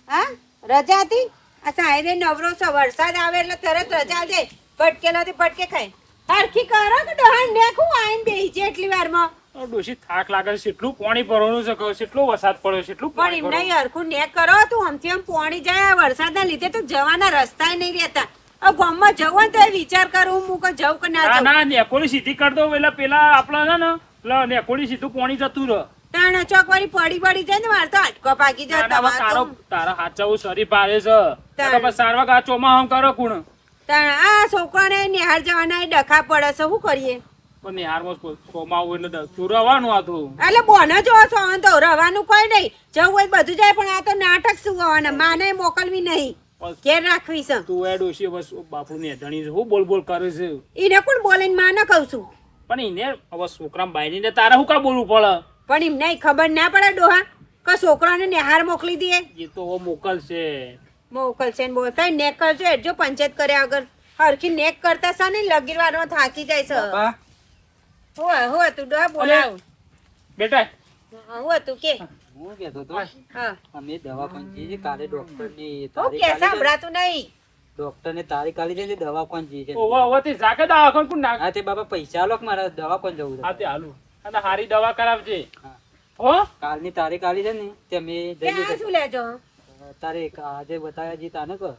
હા રજા હતી આ સાહેબે નવરો છે વરસાદ આવે એટલે તરત રજા દે ભટકેલા થી ભટકે ખાય હરખી કરો તો ડહાણ નેખું આઈને બેહી છે એટલી વારમાં ડોશી થાક લાગે છે એટલું પાણી ભરવાનું છે કેટલો વરસાદ પડ્યો છે એટલું પણ એમ નહીં હરખું નેક કરો તું આમથી આમ પાણી જાય વરસાદના લીધે તો જવાના રસ્તાય નહીં રહેતા હવે ગામમાં જવું તો વિચાર કરું હું કે જવું કે ના જવું ના નેકોડી સીધી કરી દો એટલે પેલા આપણા છે ને પેલા નેકોડી સીધું પાણી જતું રહે તાણ ચોકવારી પડી જાય ને મારે તો અટકો પાકી જાય તારા હાચવું શરીર ભારે છે સારવા ગા ચોમાહમ કરો કોણ તાણ આ છોકરાને નિહાર જવાના ડખા પડે છે શું કરીએ પણ નિહારમાં ચોમાવું એટલે તું રવાનું હતું એટલે બોનો જો છો તો રવાનું કોઈ નહીં જવું હોય બધું જાય પણ આ તો નાટક શું આવવાના માને મોકલવી નહીં ઘેર રાખવી છે તું એ ડોશી બસ બાપુ ને ધણી હું બોલ કરે છે એને કોણ બોલીને માને કહું છું પણ એને હવે છોકરા બાયની ને તારે શું કા બોલવું પડે પણ એમ નહીં ખબર ના પડે ડોહા કે છોકરાને નિહાર મોકલી દઈએ એ તો મોકલશે ને બોલતા નેક કરજો એટલો પંચાયત કર્યા વગર હરખી નેક કરતા છે ને લગીરવાનો થાકી જાય છે હો તું ડોહા બોલાવ બેટા હો તું કે હું કહેતો તો હા અમે દવાખાને જઈએ કાલે ડોક્ટરની હું કે સાંભળાતું નહીં ડોક્ટરને તારીખ આલી છે દવાખાને જઈએ છે ઓવા તે જાકે દવાખાને કોણ નાખ હા તે બાબા પૈસા આલો કે મારે દવાખાને જવું છે હા તે હાલું અને હારી દવા કરાવજે હા હો કાલની તારીખ આલી છે ને તે અમે જઈએ ત્યાં શું લેજો તારીખ આજે બતાવ્યા જી તાને કહો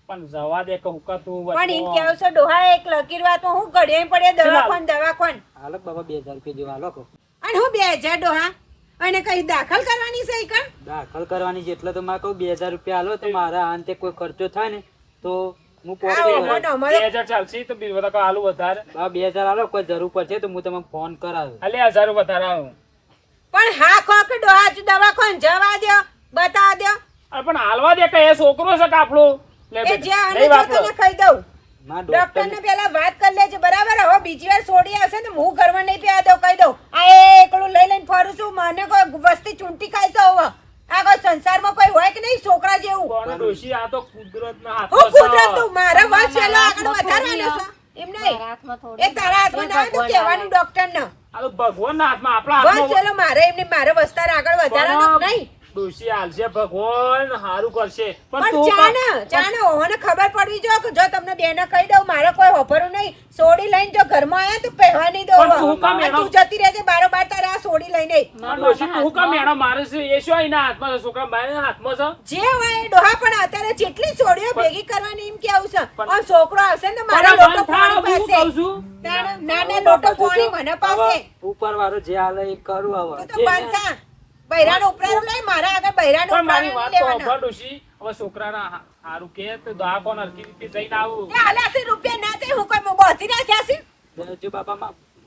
પણ જવા દે કે હુકા તું પણ એમ કેવું છે ડોહા એક લકીર વાતમાં હું ઘડીએ પડે દવાખાન હાલો બાબા 2000 રૂપિયા જેવા હાલો કહો અને હું 2000 ડોહા અને કઈ દાખલ કરવાની છે કણ દાખલ કરવાની છે એટલે તો મારે કહું 2000 રૂપિયા હાલો તો મારા અંતે કોઈ ખર્ચો થાય ને તો હું આવો, 2000 ચાલશે તો બીજું બધા હાલું વધારે બા 2000 હાલો કોઈ જરૂર પડશે તો હું તમને ફોન કરાવું અલે 1000 વધારે આવું પણ હા ખો કે ડોહા જ દવાખાન જવા દો બતા દો અરે પણ હાલવા દે કે એ છોકરો છે કે આપણો લે એ જે આને લઈ જો વાપરો. તને કહી દઉં માં ડોક્ટર ડોક્ટર ને પેલા વાત કરી લેજે બરાબર હવે બીજી વાર છોડી આવશે ને હું ઘરમાં નહીં પીવા દઉં કહી દઉં આ એકલું લઈ લઈને ફરું છું મને કોઈ વસ્તી ચૂંટી ખાય છે હવે આ કોઈ સંસારમાં કોઈ હોય કે નહીં છોકરા જેવું કોણ ડોશી આ તો કુદરતના હું હાથમાં કુદરત તું મારા વાત છેલ્લો આગળ વધારવાનો છે એમ નહીં એ તારા હાથમાં ના હોય તો કહેવાનું ડોક્ટર ને આ તો ભગવાનના હાથમાં આપણા વાત હાથમાં છેલ્લો મારે એમને મારે વસ્તાર આગળ વધારવાનો નહીં ડોશી હાલશે ભગવાન હારું કરશે પણ તું જાણે ઓને ખબર પડવી જો કે જો તમને બેને કહી દઉં મારે કોઈ હોભરું નહીં સોડી લઈને જો ઘરમાં આયા તો પહેવા નહીં દઉં પણ તું કામ એનો- તું જતી રહેજે બારોબાર તારે આ સોડી લઈને ના ડોશી તું કામ એનો મારે છે એ શું એના હાથમાં છે છોકરા બાયના હાથમાં છે જે હોય એ ડોહા પણ અત્યારે જેટલી સોડીઓ ભેગી કરવાની એમ કેવું છે પણ- અને છોકરો આવશે ને તો મારા પણ લોટો થાળ પાણી હું કહું પાસે છું નાના લોટો પાણી મને પાસે ઉપર વાળો જે હાલે એ કરું હવે તું તો બંધ થા બૈરાનો ઉપરાણું લઈ મારા આગળ બૈરાનો પણ મારી ઉપરાણું વાત તો લેવાના અભર ડોશી હવે છોકરાના હારું કે તો દવાખાન હરખી રીતે જઈને આવું તે હાલાસી રૂપિયા ના થાય હું કોઈ બોધી નાખ્યા છે જો બાપા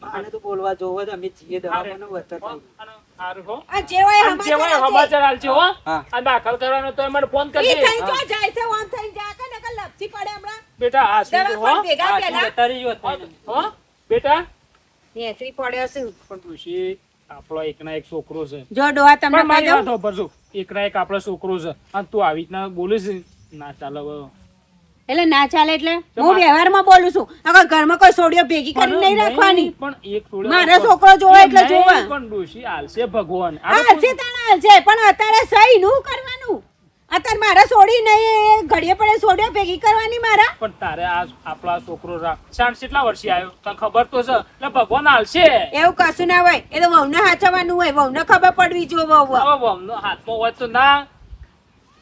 માને તો બોલવા જોવો અમે છીએ દવાખાને વતર અને હારું હો આ જે હોય અને જે હોય સમાચાર હાલશે હો હા. આ દાખલ કરવાનો તો મને ફોન ઈ કરજે થઈ જો જાય છે ઓમ થઈ જા કે નકર લપસી પડે હમણાં બેટા આ શું હો દવાખાન ભેગા પેલા તારી જો થાય હો બેટા નેસરી પડ્યો છું પણ ડોશી આપણો એકના એક છોકરો છે જો ડોહા તમને પણ મારી કહી વાત દઉં સાંભળ જો એકના એક આપણો છોકરો છે અને તું આવી રીતના બોલે છે ના ચાલે હવે. એટલે ના ચાલે એટલે હું વ્યવહારમાં બોલું છું અગર ઘરમાં કોઈ સોડીઓ ભેગી કરીને નહીં રાખવાની પણ એક થોડો મારો છોકરો જોવે એટલે નહીં, જોવે. પણ ડોશી હાલશે ભગવાન આ હા તો છે તાણા છે પણ અત્યારે સહી નું કરવાનું અત્યારે મારા સોડી નહીં ઘડીએ પડે સોડીઓ ભેગી કરવાની મારા પણ તારે આ આપણા છોકરો શાંત કેટલા વર્ષે આવ્યો તને ખબર તો છે એટલે ભગવાન હાલશે એવું કશું ના હોય એ તો વહુને હાચવવાનું હોય વહુને ખબર પડવી જો વહુ હવે વહુનો હાથમાં હોય તો ના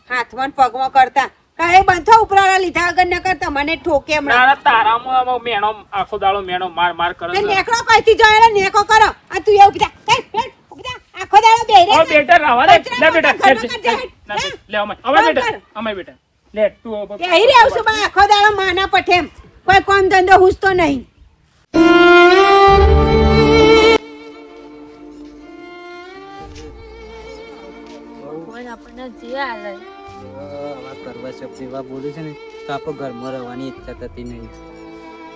હાથમાં ને પગમાં કરતા કાંઈ બંધો ઉપરાળા લીધા આગળ ન કરતા મને ઠોકે હમણાં તારા તારામાં હવે મેણો આખો દાડો મેણો માર માર કરે તે છે. નેકળો કઈથી જાય એટલે નેકો કરો આ તું એવું બધા આખો દાડો બેહી હવે રહે બેટા રવા દે કચરા લે બેટા ઘરમાં ખેંચ, કરજે. ના, હા. લે અમે હવે બંધ બેટા કર. અમે બેટા લે તું હવે બેહી રહ્યો છું બા આખો દાડો માના પઠેમ કોઈ કોમ ધંધો હુસતો નહીં આવા કરવા શબ્દ એવા બોલે છે ને તો આપણે ઘરમાં રહેવાની ઈચ્છા થતી નહીં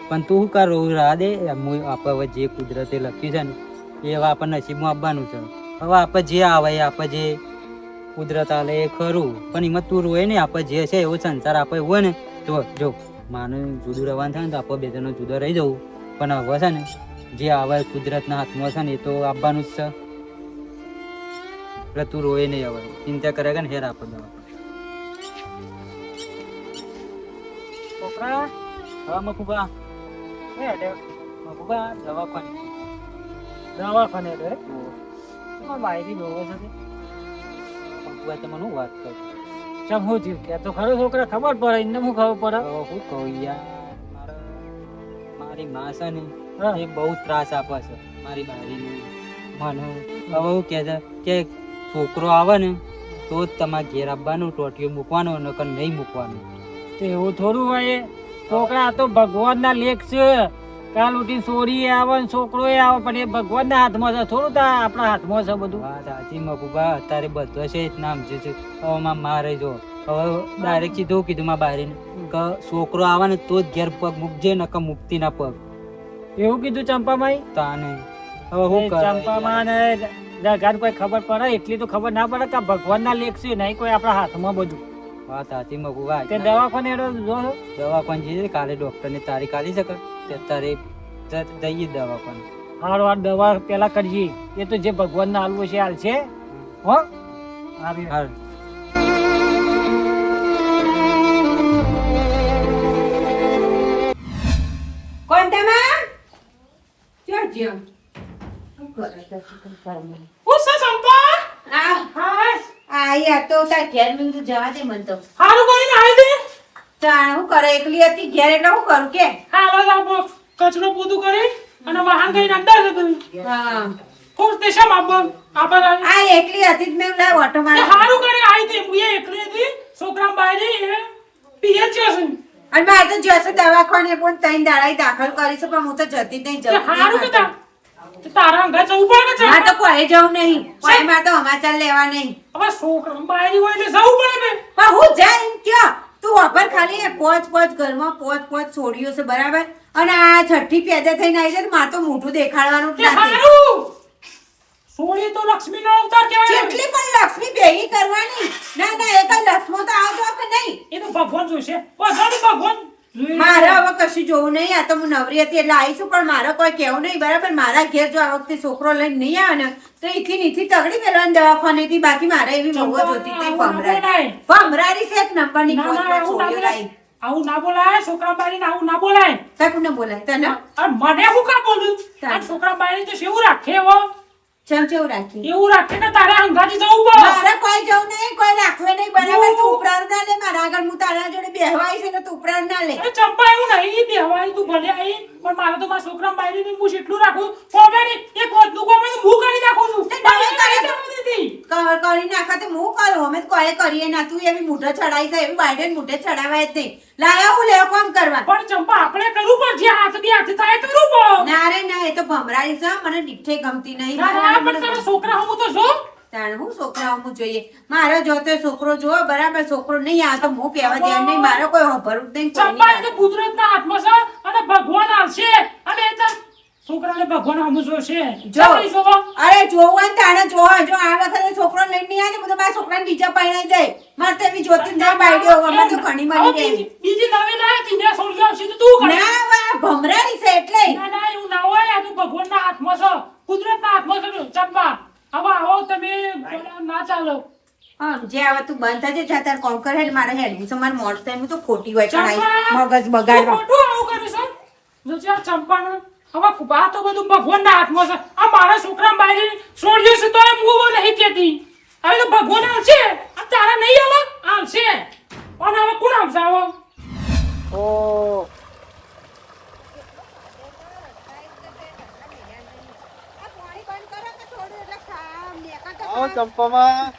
પણ તું શું કર રહું રાહ દે આપણે હવે જે કુદરતે લખ્યું છે ને એ હવે આપણને નસીબમાં આપવાનું છે હવે આપણે જે આવે એ આપણે જે કુદરત આલે એ ખરું પણ એમાં તું રોય ને આપણે જે છે એવો સંસાર આપણે હોય ને તો જો માનું જુદું રહેવાનું થાય ને તો આપણે બે જણનો જુદો રહી જવું પણ હવે છે ને જે આવે કુદરતના હાથમાં છે ને એ તો આપવાનું જ છે એટલે તું રોય નહીં હવે ચિંતા કરે કે ને હેર આપો દવા છોકરા હા મકુબા મકુબા દવાખાને રે બાયરી બહુ છે મકુબા તમને હું વાત કરું ચમ હું થયું કે તો ખરો છોકરા ખબર પડે એમને હું ખબર પડે હું કહું યાર મારી માં છે ને હા. એ બહુ ત્રાસ આપે છે મારી બારીને મને હવે હું કહે છે કે છોકરો આવે ને તો જ તમારે ઘેર આવવાનું ટોટીઓ મૂકવાનો નકર નહીં મૂકવાનું તો એવું થોડું હોય છોકરા આ તો ભગવાનના લેખ છે કાલ ઉઠીને સોરી આવે ને છોકરો આવે પણ એ ભગવાનના હાથમાં છે થોડું તો આપણા હાથમાં છે બધું વાત સાચી મકુબા અત્યારે બધો છે જ નામ છે હવે માં મારે જો હવે ડાયરેક્ટ સીધું કીધું માં બારીને કે છોકરો આવે ને તો જ ઘેર પગ મૂકજે નકર મુક્તિ ના પગ એવું કીધું ચંપામાઈ તાને હવે હું કરું ચંપામાં ને જગાને કોઈ ખબર પડે એટલી તો ખબર ના પડે કે આ ભગવાનના લેખ છે નહીં કોઈ આપણા હાથમાં બધું વાત સાચી મકુબા તે દવાખાને એનો જો દવાખાને જઈએ કાલે ડોક્ટરની તારીખ આલી શકે તે અત્યારે જઈએ દવાખાને હાર વાર દવા પેલા કરજી એ તો જે ભગવાનના હાલવું છે હાલ છે હો આવી હાર કોણ તમે જોજો શું કરો છો? શું કરો છો? ઉસા સંપા આ હા આ યા તો તાર ઘેર મેં કીધું જવા દે મન તો હારું કરીને આવી દે તાણ હું કરે એકલી હતી ઘેર એટલે હું કરું કે હાલો આપો કચરો પોતું કરી અને વાહન કઈ અંદર જતું હા કોણ તે શા માપ આપા આ એકલી હતી જ મેં લાવ ઓટો મારી હારું કરી આવી તે મુએ એકલી હતી છોકરા બાયરે એ પીએ છે અને મારે તો જશે દવાખાને પણ ત્રણ દાડા દાખલ કરી છે પણ હું તો જતી જ નહીં તે જતી હારું નહીં કીધા તે તારા અંગા જવું પડે કે મારે તો કોઈ જવું નહીં કોઈ મારે તો સમાચાર લેવા નહીં હવે છોકરા બાયરી હોય એટલે જવું પડે બે પણ હું જાય એમ કયો તું અપર ખાલી પોચ ઘરમાં પોચ છોડ્યો છે બરાબર અને આ છઠ્ઠી પેદા થઈને આવી છે મારે તો મોઢું દેખાડવાનું તે જ નથી હારું સોળી તો લક્ષ્મીનો અવતાર કહેવાય જેટલી પણ લક્ષ્મી ભેગી કરવાની ના ના એ કઈ લક્ષ્મો તો આવતો કે નહીં એ તો ભગવાન જોશે બધાનું ભગવાન જોઈ મારે હવે કશું જોવું નહીં આ તો હું નવરી હતી એટલે આવીશું પણ મારે કોઈ કેવું નહીં બરાબર મારા ઘેર જો આ વખતે છોકરો લઈને નહીં આવે ને તો ઈથી નીથી તગડી પેલા દવાખાનેથી બાકી મારે એવી મગજ હોતી તે ભમરારી ભમરારી છે એક નંબરની ના, ના, પોચ આવું ના છોડ્યો બોલાય. લાઈ આવું ના બોલાય છોકરા બાયરીને આવું ના બોલાય તકુને બોલાય તને અને મને હું કા બોલું આ છોકરા બાયરી તો કેવું રાખે એવો ચમચેવું રાખી એવું રાખે કે તારે અંગાથી જવું પડે મારે કોઈ જવું નહીં કોઈ રાખવે નહીં બરાબર તું ઉપરાણ ના લે મારા આગળ હું તારા જોડે બેહવાય છે ને તું ઉપરાણ ના લે અરે ચંપા એવું નહીં બેહવાય તું ભલે આવી પણ મારે તો મારા છોકરા બાયરીને હું જેટલું રાખું કોમેડી એક વધુ કોમેડી હું કરી નાખું છું તે તમે કરે તો- જવા દીધી. કરી નાખા તો હું કરું અમે તો કોઈ કરીએ ના તું એવી મૂઢે ચડાઈ છે એવી બાયડે મૂઢે ચડાવાય જ નહીં લાયા હું લેવા કોમ કરવા પણ ચંપા આપણે કરવું પણ જે હાથ બે હાથ થાય કરવું પડે ના રે ના એ તો ભમરાઈ છે મને દીઠે ગમતી નહીં ના, ના, પણ તારા છોકરા હું તો જો તાણ હું છોકરા હું જોઈએ મારો જોતો છોકરો જોવો બરાબર છોકરો નહીં આવે તો હું પહેવા દે નહીં મારો કોઈ ભરું જ નહીં કોઈ ચંપા એ નહીં. તો કુદરતના હાથમાં છે અને ભગવાન આવશે અને એ તાર છોકરાને ભગવાન હમું જોશે જો. ચાલ જોવો અરે જોવો ને તાણે જોવો જો આ વખતે છોકરો લઈને નહીં આવે ને બધું મારા છોકરાને બીજા પરણાઈ દે મારે તો એવી જોતી જ નહીં બાયડીઓ અમે તો ઘણી મળી હવે ગઈ બીજી નવી લાવે તીને સોળી આવશે તો તું કરે ના વા ભમરાઈ છે એટલે ના ના એવું ના હોય આ તો ભગવાનના હાથમાં છે કુદરતના હાથમાં છે ચંપા હવે આવો તમે બોલા ના ચાલો હા જે આવે તું બંધ થજે જા તાર કોમ કરે ને મારે હેડવું છે મારે મોડ થાય હું તો ખોટી હોય ચડાઈ ચંપા, મગજ તું બગાડવા ખોટું આવું કરે છે જો છે આ ચંપાને હવે આ તો બધું ભગવાનના હાથમાં છે આ મારા છોકરા બાયરી છોડ્યો છે તો એ હું નહીં કહેતી હવે તો ભગવાન આવશે આ તારા નહીં આવે આવશે અને હવે કોણ આવશે આવો ઓ આવો ચંપામાં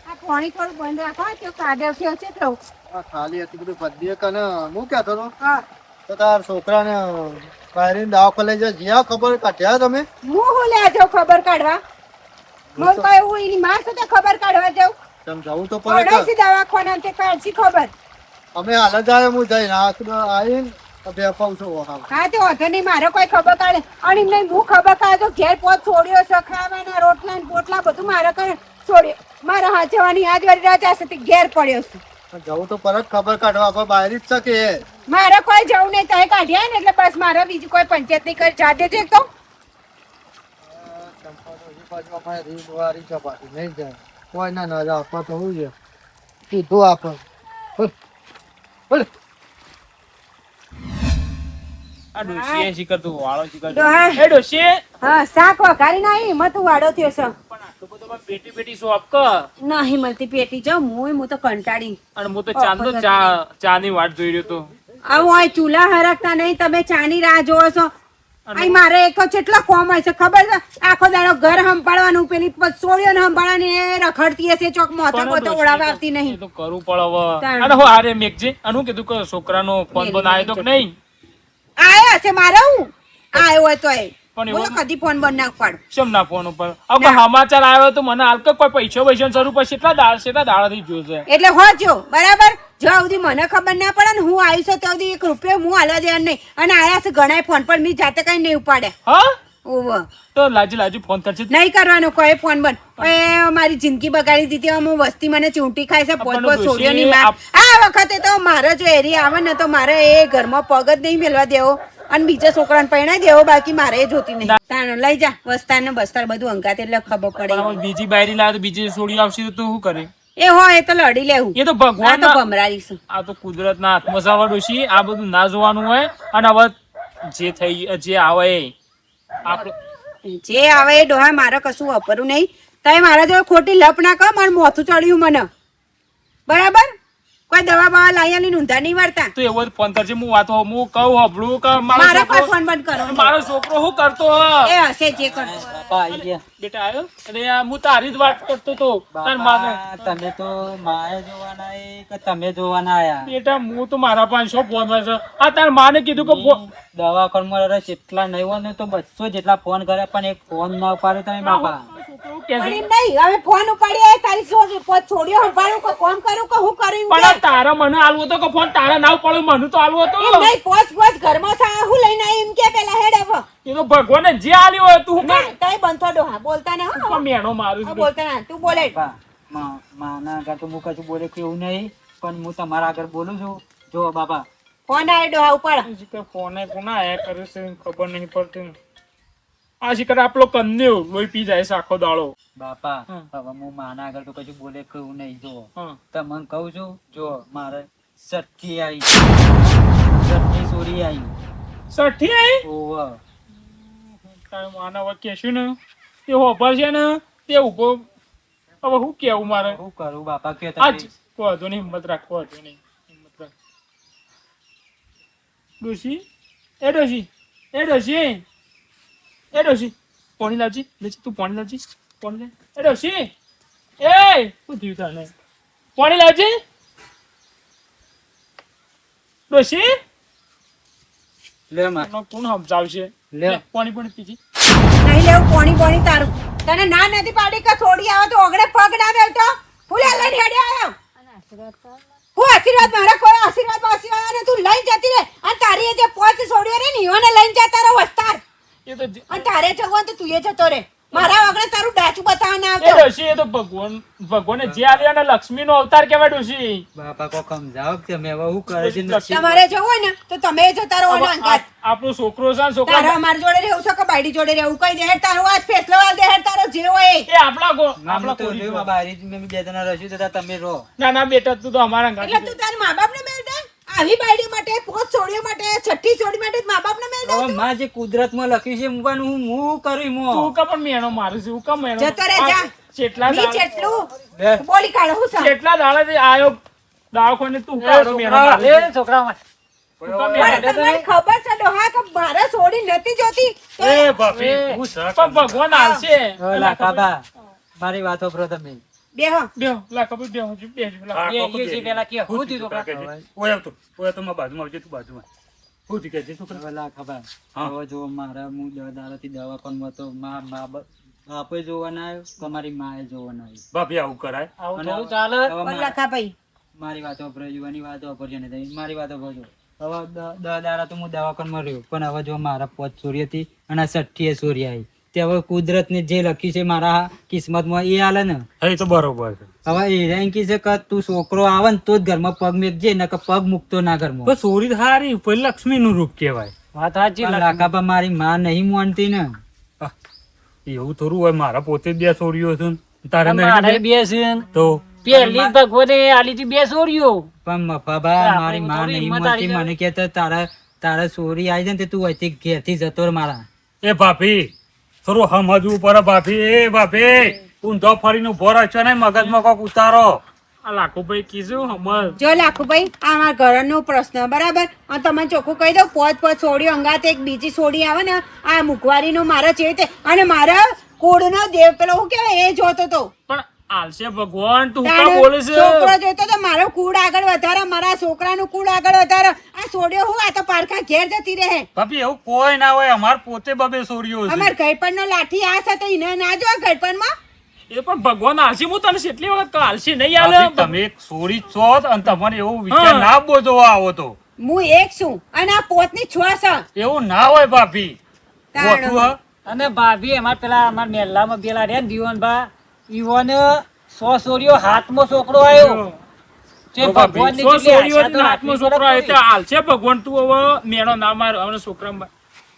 આ પાણી થોડું બંધ રાખો તો કાદવ થયો છે તો આ ખાલી હતી બધું ભદ્ય કને હું કહેતો હતો હા તો તાર છોકરાને બાયરી દવાખાને લઈ જ્યાં ખબર કાઢ્યા તમે હું લે જાઉં ખબર કાઢવા મને કોઈ હું એની માં સાથે ખબર કાઢવા જાઉં તમે જવું તો પડે પડે છે દવાખાના તે કાઢશી ખબર અમે હાલ જ આવ્યા હું જઈને આવીને બે પાઉં છું હા હા તે વાંધો નહીં મારે કોઈ ખબર કાઢે અને એમને હું ખબર કાઢે તો ઘેર પોત છોડ્યો છે ખાવાના રોટલા ને પોટલા બધું મારે કરે છોડ્યો મારા હાથ જવાની આજ વાળી રાજા છે તે ઘેર પડ્યો છે જવું તો પરત ખબર કાઢવા આપણે બાયરી જ છે કે મારે કોઈ જવું નહીં ત્યાં કાઢ્યા ને એટલે બસ મારે બીજી કોઈ પંચાયત નહીં કરી જા દેજો એક તો બાજુ અમારે રીતવાળી ચપાટી નહીં જાય કોઈ ના ના આપવા તો હું છે કીધું આપણ બોલ બોલ આ ડોશીએ શીખર તું વાળો શીખર ડોહા. એ ડોશી હા શાક વઘારી નાઈ એમાં તું વાડો થયો છે પણ આટલું બધું માં પેટી પેટી સોપ ક નહીં મળતી પેટી જાઉં હું તો કંટાળી અને હું તો ચાંદો ચા ની વાટ જોઈ રહ્યો તો આવું હોય ચૂલા હરકતા નહીં તમે ચાની રાહ જોવો છો અહીં મારે એક કેટલો કોમ હોય છે ખબર છે આખો દાડો ઘર સંભાળવાનું પેલી સોળીઓ સંભાળવાની એ રખડતી હશે ચોક મોતો પણ મોતો ડોશી ઓળાવા આવતી એ નહીં તો કરવું પડે હવે તાણ. અને હું હારે મેઘજી અનુ કીધું કે છોકરાનો ફોન બંધ આવ્યો તો કે નહીં આયા હશે મારે હું આયો હોય તો પણ બોલો એવો- કદી ફોન બંધ ના પાડ કેમ ના ફોન ઉપર હવે સમાચાર આવ્યો તો મને હાલ કે કોઈ પૈસા શરૂ પછી કેટલા દાડાથી જોયું છે એટલે હોજો બરાબર જ્યાં સુધી મને ખબર ના પડે ને હું આવી છું ત્યાં સુધી 1 રૂપિયો હું હાલવા દેવાનું નહીં અને આયા છે ઘણાય ફોન પણ મેં જાતે કઈ નહીં ઉપાડે હા ઓવ તો લાજી ફોન કરશે નહીં કરવાનો કોઈ ફોન બંધ એ મારી જિંદગી બગાડી દીધી હવે હું વસ્તી મને ચૂંટી ખાય છે પોત પોત છોડ્યો ની માં આ વખતે તો મારો જો એરી આવે ને તો મારે એ ઘરમાં પગ જ નહીં મેલવા દેવો અને બીજા છોકરાને પરણાઈ દેવો બાકી મારે એ જોતી નહીં તાણ લઈ જા વસ્તાર ને બસ્તાર બધું અંગાત એટલે ખબર પડે પણ હવે બીજી બાયરી લાવે તો બીજી છોડી આવશે તો તું શું કરે એ હોય એ તો લડી લેવું એ તો આ ભગવાન તો ભમરારી છે આ તો કુદરતના હાથમાં છે હવે ડોશી આ બધું ના જોવાનું હોય અને હવે જે આવે એ આપણે જે આવે એ ડોહા મારે કશું વાપરવું નહીં તમે મારા જોડે ખોટી લપ ના કર મારું મોથું ચડ્યું મને બરાબર કોઈ દવા બવા લાયા ઊંધા નહીં વાળતા તો એવો જ ફોન કરજે હું વાતો હું કહું હબળું કે મારે કોઈ ફોન બંધ કરો મારો છોકરો શું કરતો એ હશે જે કરતો બાપા આવી ગયા બેટા આવ્યો અને આ હું તારી જ વાત કરતો તો તાર માને બાપા તમે તો માએ જોવાના એ કે તમે જોવાના આયા બેટા હું તો મારા 500 ફોન માં છે આ તાર માને કીધું કે દવાખાનામાં રહે જેટલા નહીં હોય ને તો 200 જેટલા ફોન કર્યા પણ એક ફોન ના ઉપાડે તમે બાપા છોકરો કે પણ છે. એમ નહીં હવે ફોન ઉપાડી તારી છોડીઓ સંભાળું કે કોમ કરું કે હું કરું એમ પણ આ કે. તારા મને આલવો હતો કે ફોન તારા ના પડે મને તો આલવો હતો એમ નહીં પોચ ઘરમાં સા હું લઈને આવી એમ કે પેલા હેડ હવે એ તો ભગવાને જે આલ્યો હોય તું ના તઈ બંધો ડોહા બોલતા ને હો મેણો મારું હા, છું. બોલતા ના તું બોલે બાપા માના આગળ તો હું કશું બોલે કે એવું નહીં પણ હું તમારા આગળ બોલું છું જો બાપા ફોન આવ્યો ડોહા ઉપાડ હજી કે ફોને કોના આયા કરે છે ખબર નહીં પડતી આ શિકર આપલો કન્યો લોહી પી જાય છે આખો દાડો બાપા હમ. હવે હું માના આગળ તો કશું બોલે કે એવું નહીં જો હા તમને કહું છું જો મારે સઠ્ઠી આવી સોરી આવી સઠી આઈ ઓવ તારે માનવ કહેશું ને તે હોભર છે ને તે ઉભો હવે શું કેવું મારે શું કરું બાપા કે આજ વાંધો નહીં હિંમત રાખો વાંધો નહીં હિંમત રાખ ડોશી એ ડોશી એ ડોશી એ ડોશી પાણી લાવજી લેજી તું પાણી લાવજી પાણી લે એ ડોશી એ શું થયું તને પાણી લાવજી ડોશી લે માં આનો કોણ સમજાવશે લે. લે, પાણી પાણી પીજી નહીં લેવું પોણી પોણી તારું તને ના નથી પાડી કે છોડી આવે તો ઓગળે પગ ના મેલતો ફૂલે લઈને હેડે આવ્યો હું આશીર્વાદ મારા કોઈ આશીર્વાદ અને તું લઈને જતી રહે અને તારી એ જે પોચ છોડ્યો રે ને ઈઓને લઈને જતા રહો વસ્તાર એ તો અને તારે જવું હોય તો તું એ જતો રે મારા વગર તારું ડાચું બતાવવા ના એ આવતો ડોશી એ તો ભગવાને જે આલ્યો ને લક્ષ્મીનો અવતાર કહેવાય ડોશી બાપા કો સમજાવો કે તમે હવે શું કરે છે નસીબ તમારે જવું હોય ને તો તમે એ જતા રહો હવે અંગાત આપણો છોકરો છે ને તારે છોકરા અમારી જોડે રહેવું છે કે બાયડી જોડે રહેવું કઈ દે તારો આજ ફેસલો વાળ દે તારો જે હોય એ. એ આપણા ના, આપણા હું તો કોરી રહ્યો, બારી જ મેં બે જણા રહીશું તો તમે રહો ના ના બેટા તું તો અમારા એટલે ગાડી તું તારા મા બાપ ને મેલ દે આવી બાયડી માટે પોત છોડીઓ માટે છઠ્ઠી છોડી માટે મા બાપ ને મેલ દે હવે માં જે કુદરતમાં લખ્યું છે મૂકવાનું હું કરી મો તું કા પણ મેણો મારું છું કા મેણો જતો રે, જા. કેટલા મી જેટલું બે. બોલી કાઢો હું સા કેટલા દાડાથી આયો દવાખાને તું કાઢો મેણો મારું છું. તું કા મેણો? પણ તમને ખબર છે ડોહા કે મારે છોડી નથી જોતી તો પણ ભગવાન હાલશે લાખાબા મારી વાત સાંભળો તમે બેહો બેહો લા કબૂર બેહો જી બેહો લા હવે લાખાબા હવે જો મારા હું દાદાથી દવાખાનામાં તો બાપે જોવાના આવ્યો તમારી માએ જોવાના આવ્યો બોલ લખા ભાઈ મારી વાતો સાંભળો યુવાની વાતો સાંભળજો ને તમે મારી વાતો સાંભળજો હવે 10 દાડા તો હું દવાખાનામાં રહ્યો પણ હવે જો મારા 5 ચોરી હતી અને 60 ચોરી આવી તે હવે કુદરતને જે લખ્યું છે મારા કિસ્મતમાં એ હાલે ને તો બરોબર છે હવે એ એમ કહે છે કે તું છોકરો આવે ને તો જ ઘરમાં પગ મેકજે ને કે પગ મૂકતો ના ઘરમાં સોરી હારી લક્ષ્મી નું રૂપ કહેવાય પણ લાખાબા મારી માં નહીં માનતી ને એવું થોડું હોય મારા પોતે બે છોરીઓ છે ને. તારે મારે નહીં બે છે ને. તો પહેલી જ ભગવાને આલી હતી બે છોરીઓ. પણ મફાબા આપણે મારી માં થોડી નહીં હિંમત મળતી હારી મને કે તારા સોરી આવી જાય ને તે તું અહીંથી ઘેરથી જતો રહે મારા. એ ભાભી થોડું સમજવું પડે ભાભી. એ ભાભી ઊંધો ફરીને ઉભો રહ્યો છે ને મગજમાં કોક ઉતારો. આ લાખુભાઈ કીધું હમણાં. જો લાખુભાઈ આ મારા ઘરનો પ્રશ્ન બરાબર અને તમને ચોખ્ખું કહી દઉં પોત સોડીઓ અંગાત એક બીજી સોડી આવે ને આ મુખવારીનો મારા છે તે અને મારા કુળનો દેવ પેલો હું કહેવાય એ જોતો તો પણ આલશે ભગવાન તું તાણે કા બોલે છે? છોકરો જોતો તો મારો કુળ આગળ વધારે મારા છોકરાનું કુળ આગળ વધારે આ સોડીઓ હું આ તો પારખા ઘેર જતી રહે ભાભી એવું કોઈ ના હોય અમાર પોતે બબે છોરીઓ છે. અમાર ઘરપણનો લાઠી આ સાથે એને ના જો ઘરપણમાં એ પણ ભગવાન આલશે હું તને કેટલી વખત કહું, આલશે નહીં આલે. ભાભી, તમે એક છોરી જ છો અને તમારે એવું વિચાર હા. ના બોજો આવો તો હું એક છું અને આ પોતની છ છે એવું ના હોય ભાભી. તાણ. ગોઠવું હા? અને ભાભી અમાર પેલા અમાર મહેલામાં પેલા રે ને દીવાનભા ઈવોને 100 સોરીઓ હાથમાં છોકરો આવ્યો. જે તો ભાભી, ભગવાનની 100 જેટલી સોરીઓ આશા તો હાથમાં રાખવી છોકરો આવે પડે. તો હાલશે ભગવાન તું હવે મેણો ના માર હવે છોકરા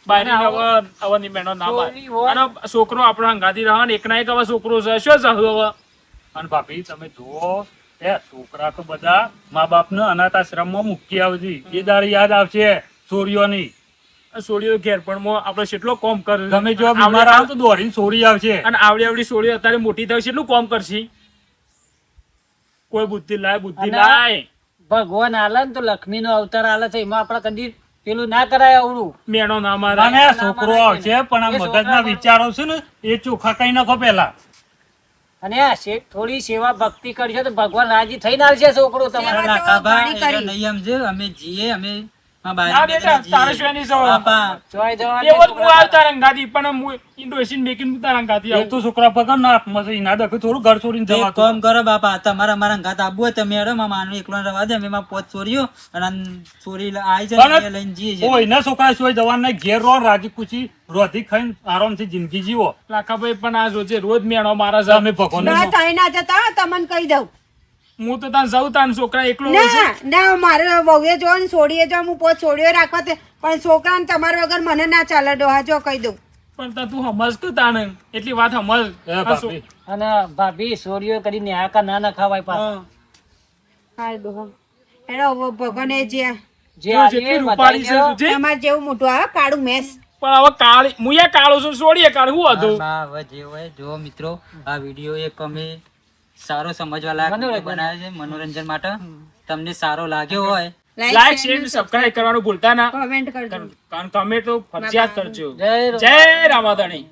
બાયરી હવે હવેની મેણો ના માર સોરી હોય. અને છોકરો આપણો હંગાતી રહે ને એકના એક હવે છોકરો છે શું છે હવે અને ભાભી તમે જુઓ એ છોકરા તો બધા મા બાપ ને અનાથ આશ્રમમાં મૂકી આવશે. એ દાડે યાદ આવશે છોરીઓની. સોળીઓ ઘેર પણ આપણે કેટલો કોમ કરે તમે જો બીમાર આવો તો દોડીને છોરી આવશે. અને આવડી આવડી સોળીઓ અત્યારે મોટી થઈ કેટલું કોમ કરશે કોઈ બુદ્ધિ લાય બુદ્ધિ અને લાય ભગવાન આલે ને તો લક્ષ્મીનો અવતાર આલે છે એમાં આપણે કદી પેલું ના કરાય આવડું. મેણો ના મારે અને છોકરો આવશે પણ આ એ મગજના છોકરા વિચારો છે ને એ ચોખ્ખા કઈ નાખો પેલા. અને આ થોડી સેવા ભક્તિ કરશે તો ભગવાન રાજી થઈને આવશે છોકરો તમારે. સેવા તો લાખાબા, ઘણી કરી. એ નહીં સમજે. અમે જીએ અમે માં ના બાજુ બેટા બેઠા તારે જીએ. શું એની સવાલ? બાપા, જોઈ જવા એવો જ હું આવતા રંગાતી પણ હું ઇન્ડોએશિયન મેકિંગ તારા રંગાતી એક આવું તો છોકરા પકડ ના હાથમાં છે, એના દખે થોડું ઘર છોડીને તો એક જવાતું. કામ કરો બાપા, તમારા મારા ઘાત આબુ હોય તમે હેડો, મારા માનો એકલો રવા દે. અમે માં પોત ચોરીઓ અને આ ચોરી આવી છે ને એ લઈને જઈએ છીએ. કોઈના છોકરા સિવાય જવાનું નહીં. ઘેર રહો, રાજી ખુશી રોધી ખાઈને આરામથી જિંદગી જીવો. લાખાભાઈ પણ આ રોજે રોજ મેણો મારા છે અમે ભગવાન ના થઈ ના જતા હો, તમને કહી દઉં હું તો ત્યાં જાઉં તાન છોકરા એકલો હોય છે ના ના મારે વહુએ જો ને છોડીએ જો હું પોત છોડીઓ રાખવા તે પણ છોકરાને તમારા વગર મને ના ચાલે ડોહા જો કહી દઉં પણ તાં તું સમજ કે તાને એટલી વાત સમજ એ આ સો- ભાભી, અને ભાભી સોરીઓ કરીને આકા ના ના ખાવાય પાછા. હા. હા ડોહા એનો ભગવાને જે જે જો આલી જેટલી એ રૂપાળી છે બધાય સુજી. તમારે જેવું મોટું આવે કાળું મેસ પણ હવે કાળી હું એ કાળો છું છોડીએ કાળ હું હતું આમાં હવે જે હોય જો મિત્રો, આ વિડીયો એક અમે સારો સમજવા લાયક મનોરંજન. બનાવ્યો છે મનોરંજન માટે. તમને સારો લાગ્યો હોય લાઈક શેર સબસ્ક્રાઇબ કરવાનું ભૂલતા ના કોમેન્ટ કરજો કમેન્ટ તો ફરજિયાત કરજો જય જય રામાધણી